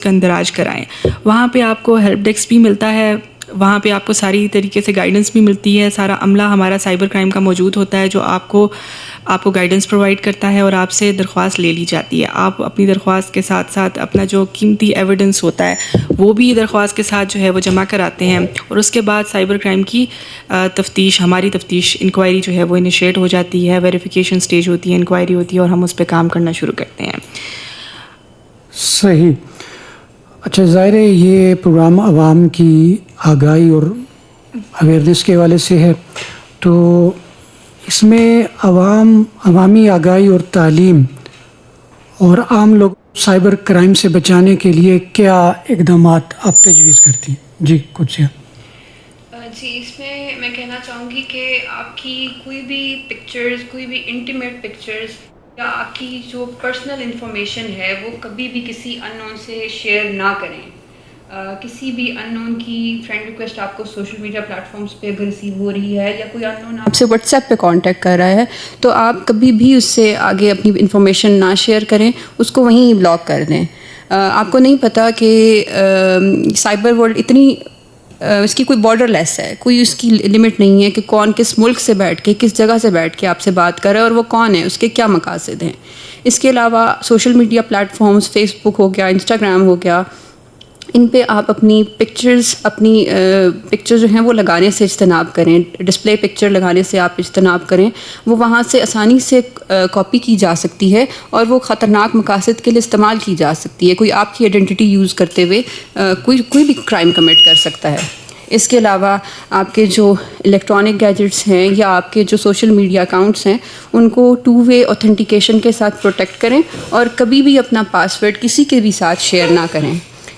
کا اندراج کرائیں. وہاں پہ آپ کو ہیلپ ڈیسک بھی ملتا ہے, وہاں پہ آپ کو ساری طریقے سے گائیڈنس بھی ملتی ہے. سارا عملہ ہمارا سائبر کرائم کا موجود ہوتا ہے جو آپ کو گائیڈنس پرووائڈ کرتا ہے اور آپ سے درخواست لے لی جاتی ہے. آپ اپنی درخواست کے ساتھ ساتھ اپنا جو قیمتی ایویڈنس ہوتا ہے وہ بھی درخواست کے ساتھ جو ہے وہ جمع کراتے ہیں, اور اس کے بعد سائبر کرائم کی تفتیش, ہماری تفتیش انکوائری جو ہے وہ انیشیٹ ہو جاتی ہے. ویریفیکیشن سٹیج ہوتی ہے, انکوائری ہوتی ہے, اور ہم اس پہ کام کرنا شروع کرتے ہیں. صحیح. اچھا, ظاہر ہے یہ پروگرام عوام کی آگاہی اور اویئرنیس کے حوالے سے ہے, تو اس میں عوامی آگاہی اور تعلیم اور عام لوگ سائبر کرائم سے بچانے کے لیے کیا اقدامات آپ تجویز کرتی ہیں؟ جی قدسیہ. جی, اس میں کہنا چاہوں گی کہ آپ کی کوئی بھی پکچرز, کوئی بھی انٹیمیٹ پکچرز یا آپ کی جو پرسنل انفارمیشن ہے وہ کبھی بھی کسی ان نون سے شیئر نہ کریں. کسی بھی ان نون کی فرینڈ ریکویسٹ آپ کو سوشل میڈیا پلیٹ فارمس پہ اگر ریسیو ہو رہی ہے, یا کوئی ان نون آپ سے واٹس ایپ پہ کانٹیکٹ کر رہا ہے, تو آپ کبھی بھی اس سے آگے اپنی انفارمیشن نہ شیئر کریں, اس کو وہیں بلاک کر دیں. آپ کو نہیں پتہ کہ سائبر ورلڈ اتنی اس کی کوئی بارڈر لیس ہے, کوئی اس کی لمٹ نہیں ہے کہ کون کس ملک سے بیٹھ کے, کس جگہ سے بیٹھ کے آپ سے بات کر رہا ہے اور وہ کون ہے, اس کے کیا مقاصد ہیں. اس کے علاوہ social media platforms, Facebook ہو گیا, انسٹاگرام ہو گیا, ان پہ آپ اپنی پکچر جو ہیں وہ لگانے سے اجتناب کریں. ڈسپلے پکچر لگانے سے آپ اجتناب کریں. وہ وہاں سے آسانی سے کاپی کی جا سکتی ہے اور وہ خطرناک مقاصد کے لیے استعمال کی جا سکتی ہے. کوئی آپ کی آئیڈینٹی یوز کرتے ہوئے کوئی بھی کرائم کمٹ کر سکتا ہے. اس کے علاوہ آپ کے جو الیکٹرانک گیجٹس ہیں یا آپ کے جو سوشل میڈیا اکاؤنٹس ہیں ان کو 2 وے اوتھینٹیکیشن کے ساتھ پروٹیکٹ کریں, اور کبھی بھی اپنا پاسورڈ کسی کے بھی ساتھ شیئر نہ کریں.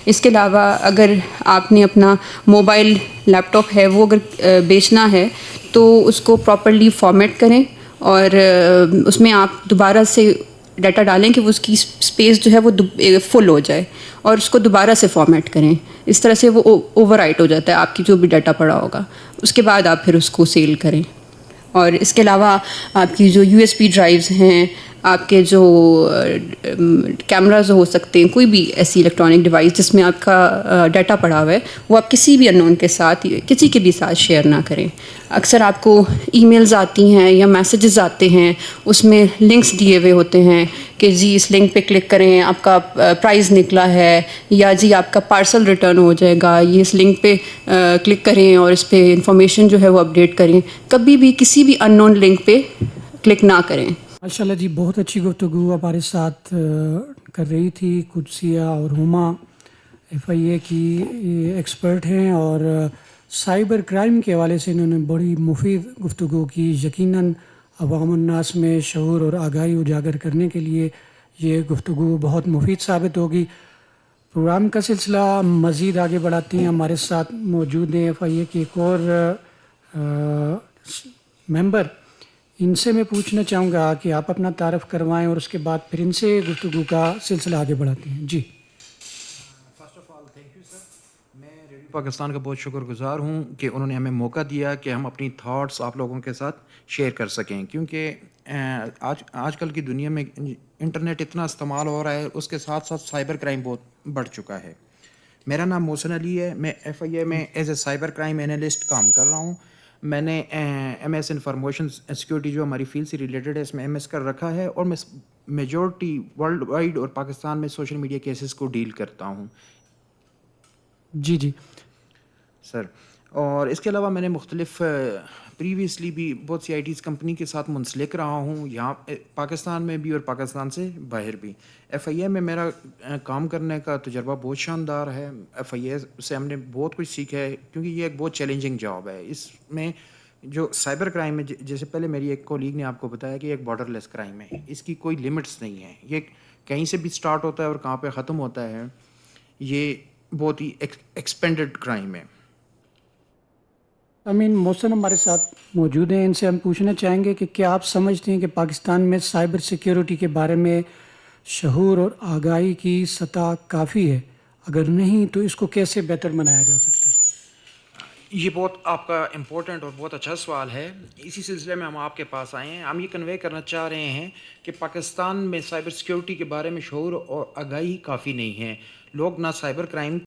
اس کے علاوہ اگر آپ نے اپنا موبائل لیپ ٹاپ ہے وہ اگر بیچنا ہے تو اس کو پراپرلی فارمیٹ کریں, اور اس میں آپ دوبارہ سے ڈیٹا ڈالیں کہ وہ اس کی اسپیس جو ہے وہ فل ہو جائے, اور اس کو دوبارہ سے فارمیٹ کریں. اس طرح سے وہ اوور رائٹ ہو جاتا ہے آپ کی جو بھی ڈیٹا پڑا ہوگا. اس کے بعد آپ پھر اس کو سیل کریں. اور اس کے علاوہ آپ کی جو USB ڈرائیوز ہیں, آپ کے جو کیمراز ہو سکتے ہیں, کوئی بھی ایسی الیکٹرانک ڈیوائس جس میں آپ کا ڈیٹا پڑا ہوا ہے, وہ آپ کسی بھی ان نون کے ساتھ, کسی کے بھی ساتھ شیئر نہ کریں. اکثر آپ کو ای میلز آتی ہیں یا میسیجز آتے ہیں, اس میں لنکس دیے ہوئے ہوتے ہیں کہ جی اس لنک پہ کلک کریں, آپ کا پرائز نکلا ہے, یا جی آپ کا پارسل ریٹرن ہو جائے گا, یہ اس لنک پہ کلک کریں اور اس پہ انفارمیشن جو ہے وہ اپڈیٹ کریں. کبھی بھی کسی بھی ان نون لنک پہ کلک نہ کریں. ماشاء اللہ جی, بہت اچھی گفتگو ہمارے ساتھ کر رہی تھی قدسیہ اور ہما. FIA کی ایکسپرٹ ہیں اور سائبر کرائم کے حوالے سے انہوں نے بڑی مفید گفتگو کی. یقیناً عوام الناس میں شعور اور آگاہی اجاگر کرنے کے لیے یہ گفتگو بہت مفید ثابت ہوگی. پروگرام کا سلسلہ مزید آگے بڑھاتے ہیں. ہمارے ساتھ موجود ہیں FIA کے ایک اور ممبر. ان سے میں پوچھنا چاہوں گا کہ آپ اپنا تعارف کروائیں اور اس کے بعد پھر ان سے گفتگو کا سلسلہ آگے بڑھاتے ہیں. جی. First of all thank you sir. میں ریڈیو پاکستان کا بہت شکر گزار ہوں کہ انہوں نے ہمیں موقع دیا کہ ہم اپنی تھاٹس آپ لوگوں کے ساتھ شیئر کر سکیں, کیونکہ آج کل کی دنیا میں انٹرنیٹ اتنا استعمال ہو رہا ہے, اس کے ساتھ ساتھ سائبر کرائم بہت بڑھ چکا ہے. میرا نام محسن علی ہے. میں FIA میں as a cyber crime analyst کام کر رہا ہوں. میں نے MS انفارمیشن سیکورٹی جو ہماری فیلڈ سے ریلیٹڈ ہے اس میں MS کر رکھا ہے, اور میں میجورٹی ورلڈ وائڈ اور پاکستان میں سوشل میڈیا کیسز کو ڈیل کرتا ہوں. جی جی سر. اور اس کے علاوہ میں نے مختلف پریویسلی بھی بہت سی ITs کمپنی کے ساتھ منسلک رہا ہوں, یہاں پاکستان میں بھی اور پاکستان سے باہر بھی. FIA میں میرا کام کرنے کا تجربہ بہت شاندار ہے. FIA سے ہم نے بہت کچھ سیکھا ہے, کیونکہ یہ ایک بہت چیلنجنگ جاب ہے. اس میں جو سائبر کرائم ہے, جیسے پہلے میری ایک کولیگ نے آپ کو بتایا کہ ایک بارڈر لیس کرائم ہے, اس کی کوئی لمٹس نہیں ہے. یہ کہیں سے بھی سٹارٹ ہوتا ہے اور کہاں پہ ختم ہوتا ہے. یہ بہت ہی ایکسپینڈڈ کرائم ہے. امین محسن ہمارے ساتھ موجود ہیں. ان سے ہم پوچھنا چاہیں گے کہ کیا آپ سمجھتے ہیں کہ پاکستان میں سائبر سیکیورٹی کے بارے میں شعور اور آگاہی کی سطح کافی ہے؟ اگر نہیں تو اس کو کیسے بہتر بنایا جا سکتا ہے؟ یہ بہت آپ کا امپورٹنٹ اور بہت اچھا سوال ہے. اسی سلسلے میں ہم آپ کے پاس آئے ہیں. ہم یہ کنوے کرنا چاہ رہے ہیں کہ پاکستان میں سائبر سیکیورٹی کے بارے میں شعور اور آگاہی کافی نہیں ہے. لوگ نہ سائبر کرائم